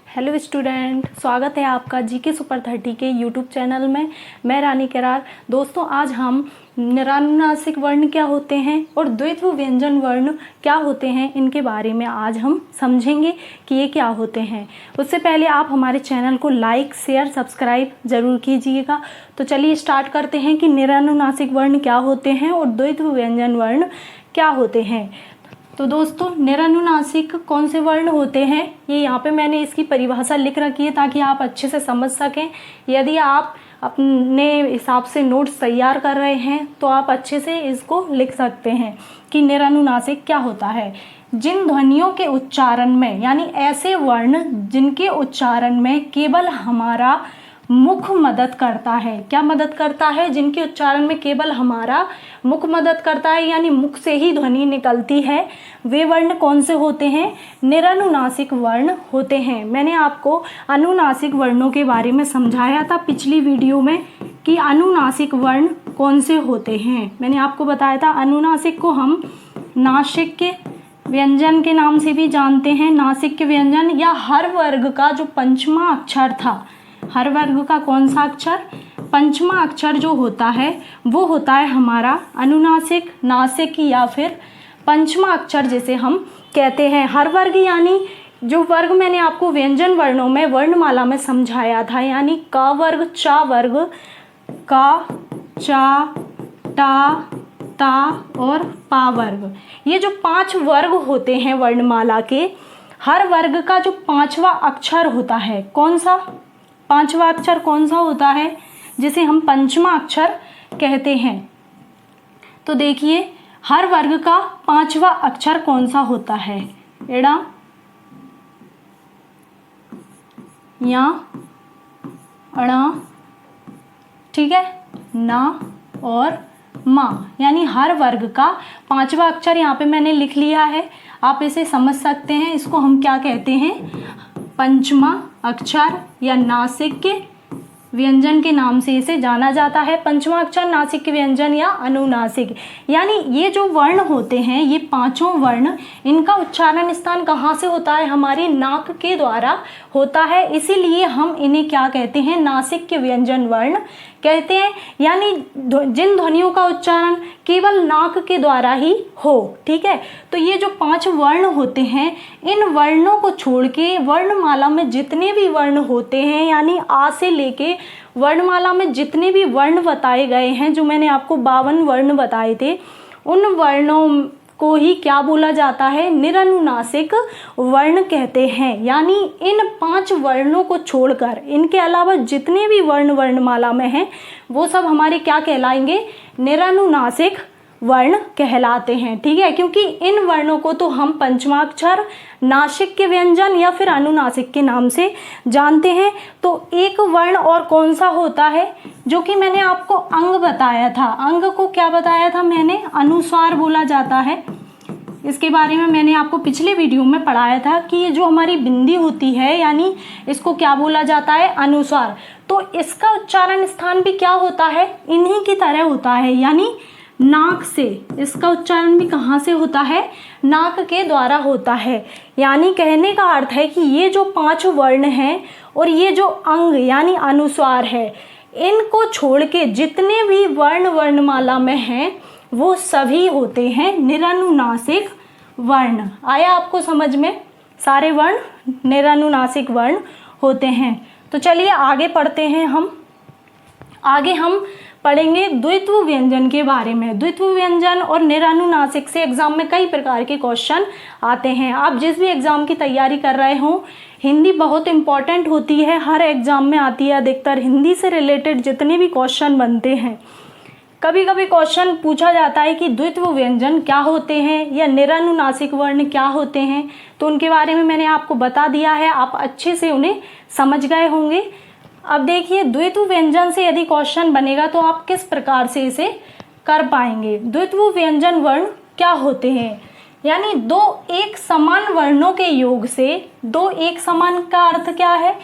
Hello student, स्वागत है आपका जीके सुपर 30 के यूट्यूब चैनल में। मैं रानी करार। दोस्तों, आज हम निरानुनासिक वर्ण क्या होते हैं और द्वित्व व्यंजन वर्ण क्या होते हैं, इनके बारे में आज हम समझेंगे कि ये क्या होते हैं। उससे पहले आप हमारे चैनल को लाइक, शेयर, सब्सक्राइब ज़रूर कीजिएगा। तो चलिए स्टार्ट करते हैं कि निरानुनासिक वर्ण क्या होते हैं और द्वित्व व्यंजन वर्ण क्या होते हैं। तो दोस्तों, निरानुनासिक कौन से वर्ण होते हैं, ये यहाँ पे मैंने इसकी परिभाषा लिख रखी है ताकि आप अच्छे से समझ सकें। यदि आप अपने हिसाब से नोट्स तैयार कर रहे हैं तो आप अच्छे से इसको लिख सकते हैं कि निरानुनासिक क्या होता है। जिन ध्वनियों के उच्चारण में, यानी ऐसे वर्ण जिनके उच्चारण में केवल हमारा मुख मदद करता है। क्या मदद करता है? जिनके उच्चारण में केवल हमारा मुख मदद करता है, यानी मुख से ही ध्वनि निकलती है, वे वर्ण कौन से होते हैं? निरानुनासिक वर्ण होते हैं। मैंने आपको अनुनासिक वर्णों के बारे में समझाया था पिछली वीडियो में कि अनुनासिक वर्ण कौन से होते हैं। मैंने आपको बताया था अनुनासिक को हम नासिक के व्यंजन के नाम से भी जानते हैं। नासिक के व्यंजन या हर वर्ग का जो पंचमा अक्षर था, हर वर्ग का कौन सा अक्षर? पंचमा अक्षर जो होता है वो होता है हमारा अनुनासिक, नासिक या फिर पंचमा अक्षर जिसे हम कहते हैं। हर वर्ग यानी जो वर्ग मैंने आपको व्यंजन वर्णों में वर्णमाला में समझाया था, यानी क वर्ग, चा वर्ग, का, चा, टा, ता और पा वर्ग। ये जो 5 वर्ग होते हैं वर्णमाला के, हर वर्ग का जो 5वां अक्षर होता है, कौन सा 5वां अक्षर कौन सा होता है, जिसे हम पंचमा अक्षर कहते हैं। तो देखिए, हर वर्ग का 5वां अक्षर कौन सा होता है? एड़ा, या, अड़ा, ठीक है, ना और माँ। यानी हर वर्ग का 5वां अक्षर यहाँ पे मैंने लिख लिया है, आप इसे समझ सकते हैं। इसको हम क्या कहते हैं? पंचमा अक्षर या नासिक के व्यंजन के नाम से इसे जाना जाता है। पंचमा अक्षर, नासिक के व्यंजन या अनुनासिक। यानी ये जो वर्ण होते हैं, ये 5 वर्ण, इनका उच्चारण स्थान कहाँ से होता है? हमारी नाक के द्वारा होता है। इसीलिए हम इन्हें क्या कहते हैं? नासिक के व्यंजन वर्ण कहते हैं। यानी जिन ध्वनियों का उच्चारण केवल नाक के द्वारा ही हो, ठीक है। तो ये जो 5 वर्ण होते हैं, इन वर्णों को छोड़ के वर्णमाला में जितने भी वर्ण होते हैं, यानी आ से लेके वर्णमाला में जितने भी वर्ण बताए गए हैं, जो मैंने आपको 52 वर्ण बताए थे, उन वर्णों को ही क्या बोला जाता है? निरानुनासिक वर्ण कहते हैं। यानी इन 5 वर्णों को छोड़कर इनके अलावा जितने भी वर्ण वर्णमाला में हैं, वो सब हमारे क्या कहलाएंगे? निरानुनासिक वर्ण कहलाते हैं, ठीक है। क्योंकि इन वर्णों को तो हम पंचमाक्षर, नासिक के व्यंजन या फिर अनुनासिक के नाम से जानते हैं। तो एक वर्ण और कौन सा होता है, जो कि मैंने आपको अंग बताया था। अंग को क्या बताया था मैंने? अनुस्वार बोला जाता है। इसके बारे में मैंने आपको पिछले वीडियो में पढ़ाया था कि ये जो हमारी बिंदी होती है, यानी इसको क्या बोला जाता है? अनुस्वार। तो इसका उच्चारण स्थान भी क्या होता है? इन्हीं की तरह होता है, यानी नाक से। इसका उच्चारण भी कहाँ से होता है? नाक के द्वारा होता है। यानी कहने का अर्थ है कि ये जो 5 वर्ण हैं और ये जो अंग यानी अनुस्वार है, इनको छोड़ के जितने भी वर्ण वर्णमाला में हैं, वो सभी होते हैं निरानुनासिक वर्ण। आया आपको समझ में? सारे वर्ण निरानुनासिक वर्ण होते हैं। तो चलिए आगे पढ़ते हैं। आगे हम पढ़ेंगे द्वित्व व्यंजन के बारे में। द्वित्व व्यंजन और निरानुनासिक से एग्जाम में कई प्रकार के क्वेश्चन आते हैं। आप जिस भी एग्जाम की तैयारी कर रहे हो, हिंदी बहुत इंपॉर्टेंट होती है, हर एग्जाम में आती है। अधिकतर हिंदी से रिलेटेड जितने भी क्वेश्चन बनते हैं, कभी कभी क्वेश्चन पूछा जाता है कि द्वित्व व्यंजन क्या होते हैं या निरानुनासिक वर्ण क्या होते हैं। तो उनके बारे में मैंने आपको बता दिया है, आप अच्छे से उन्हें समझ गए होंगे। अब देखिए, द्वित्व व्यंजन से यदि क्वेश्चन बनेगा तो आप किस प्रकार से इसे कर पाएंगे। द्वित्व व्यंजन वर्ण क्या होते हैं? यानी 2 एक समान वर्णों के योग से। 2 एक समान का अर्थ क्या है?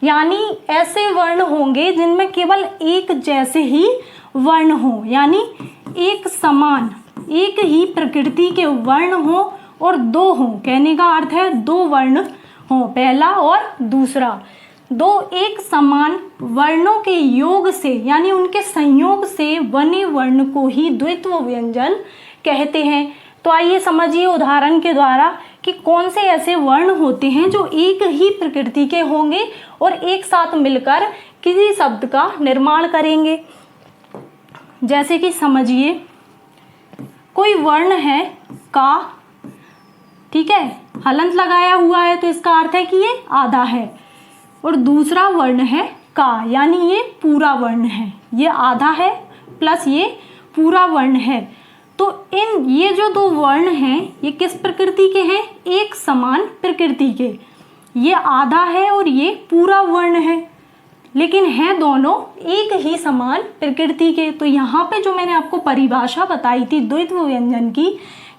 यानी ऐसे वर्ण होंगे जिनमें केवल एक जैसे ही वर्ण हो, यानी एक समान, एक ही प्रकृति के वर्ण हो और 2 हो। कहने का अर्थ है 2 वर्ण हो, पहला और दूसरा। दो एक समान वर्णों के योग से यानी उनके संयोग से बने वर्ण को ही द्वित्व व्यंजन कहते हैं। तो आइए समझिए उदाहरण के द्वारा कि कौन से ऐसे वर्ण होते हैं जो एक ही प्रकृति के होंगे और एक साथ मिलकर किसी शब्द का निर्माण करेंगे। जैसे कि समझिए, कोई वर्ण है का, ठीक है, हलंत लगाया हुआ है तो इसका अर्थ है कि ये आधा है, और दूसरा वर्ण है का यानी ये पूरा वर्ण है। ये आधा है प्लस ये पूरा वर्ण है। तो ये जो दो वर्ण हैं ये किस प्रकृति के हैं? एक समान प्रकृति के। ये आधा है और ये पूरा वर्ण है, लेकिन हैं दोनों एक ही समान प्रकृति के। तो यहाँ पे जो मैंने आपको परिभाषा बताई थी द्वित्व व्यंजन की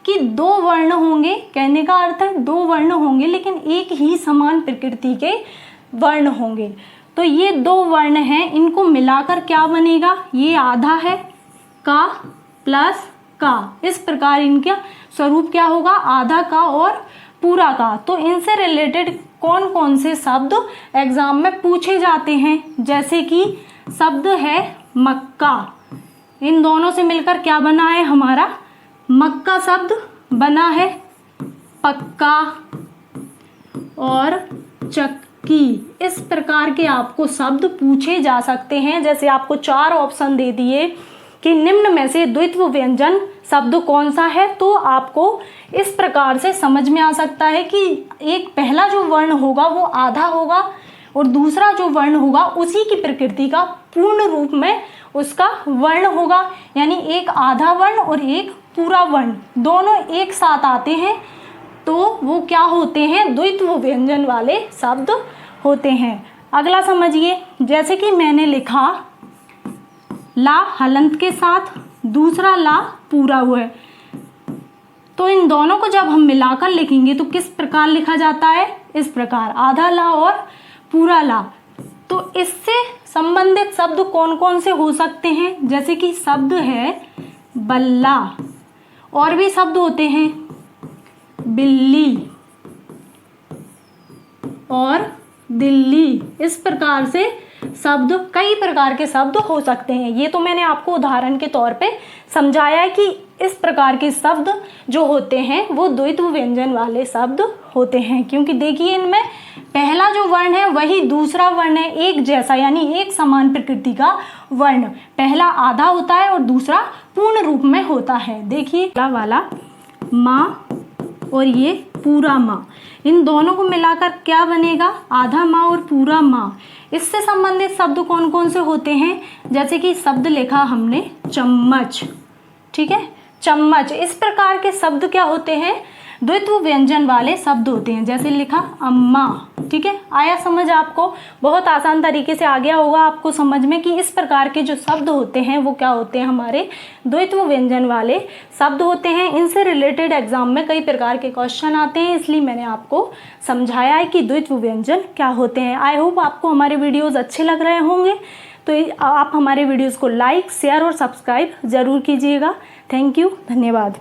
कि दो वर्ण होंगे, कहने का अर्थ है दो वर्ण होंगे लेकिन एक ही समान प्रकृति के वर्ण होंगे। तो ये दो वर्ण हैं, इनको मिलाकर क्या बनेगा? ये आधा है का प्लस का, इस प्रकार इनका स्वरूप क्या होगा? आधा का और पूरा का। तो इनसे रिलेटेड कौन कौन से शब्द एग्जाम में पूछे जाते हैं? जैसे कि शब्द है मक्का, इन दोनों से मिलकर क्या बना है हमारा? मक्का शब्द बना है पक्का और चक्की। इस प्रकार के आपको शब्द पूछे जा सकते हैं। जैसे आपको 4 ऑप्शन दे दिए कि निम्न में से द्वित्व व्यंजन शब्द कौन सा है, तो आपको इस प्रकार से समझ में आ सकता है कि एक पहला जो वर्ण होगा वो आधा होगा और दूसरा जो वर्ण होगा उसी की प्रकृति का पूर्ण रूप में उसका वर्ण होगा। यानी एक आधा वर्ण और एक पूरा वर्ण दोनों एक साथ आते हैं तो वो क्या होते हैं? द्वित्व व्यंजन वाले शब्द होते हैं। अगला समझिए, जैसे कि मैंने लिखा ला हलंत के साथ, दूसरा ला पूरा हुआ है, तो इन दोनों को जब हम मिलाकर लिखेंगे तो किस प्रकार लिखा जाता है? इस प्रकार, आधा ला और पूरा ला। तो इससे संबंधित शब्द कौन कौन से हो सकते हैं? जैसे कि शब्द है बल्ला, और भी शब्द होते हैं बिल्ली और दिल्ली। इस प्रकार से शब्द, कई प्रकार के शब्द हो सकते हैं। ये तो मैंने आपको उदाहरण के तौर पे समझाया है कि इस प्रकार के शब्द जो होते हैं वो द्वित्व व्यंजन वाले शब्द होते हैं, क्योंकि देखिए इनमें पहला जो वर्ण है वही दूसरा वर्ण है, एक जैसा यानी एक समान प्रकृति का वर्ण। पहला आधा होता है और दूसरा पूर्ण रूप में होता है। देखिए वाला माँ और ये पूरा माँ, इन दोनों को मिलाकर क्या बनेगा? आधा माँ और पूरा माँ। इससे संबंधित शब्द कौन कौन से होते हैं? जैसे कि शब्द लिखा हमने चम्मच, ठीक है, चम्मच। इस प्रकार के शब्द क्या होते हैं? द्वित्व व्यंजन वाले शब्द होते हैं। जैसे लिखा अम्मा, ठीक है, आया समझ आपको? बहुत आसान तरीके से आ गया होगा आपको समझ में कि इस प्रकार के जो शब्द होते हैं वो क्या होते हैं? हमारे द्वित्व व्यंजन वाले शब्द होते हैं। इनसे रिलेटेड एग्जाम में कई प्रकार के क्वेश्चन आते हैं, इसलिए मैंने आपको समझाया है कि द्वित्व व्यंजन क्या होते हैं। आई होप आपको हमारे वीडियोज़ अच्छे लग रहे होंगे, तो आप हमारे वीडियोज़ को लाइक, शेयर और सब्सक्राइब ज़रूर कीजिएगा। थैंक यू, धन्यवाद।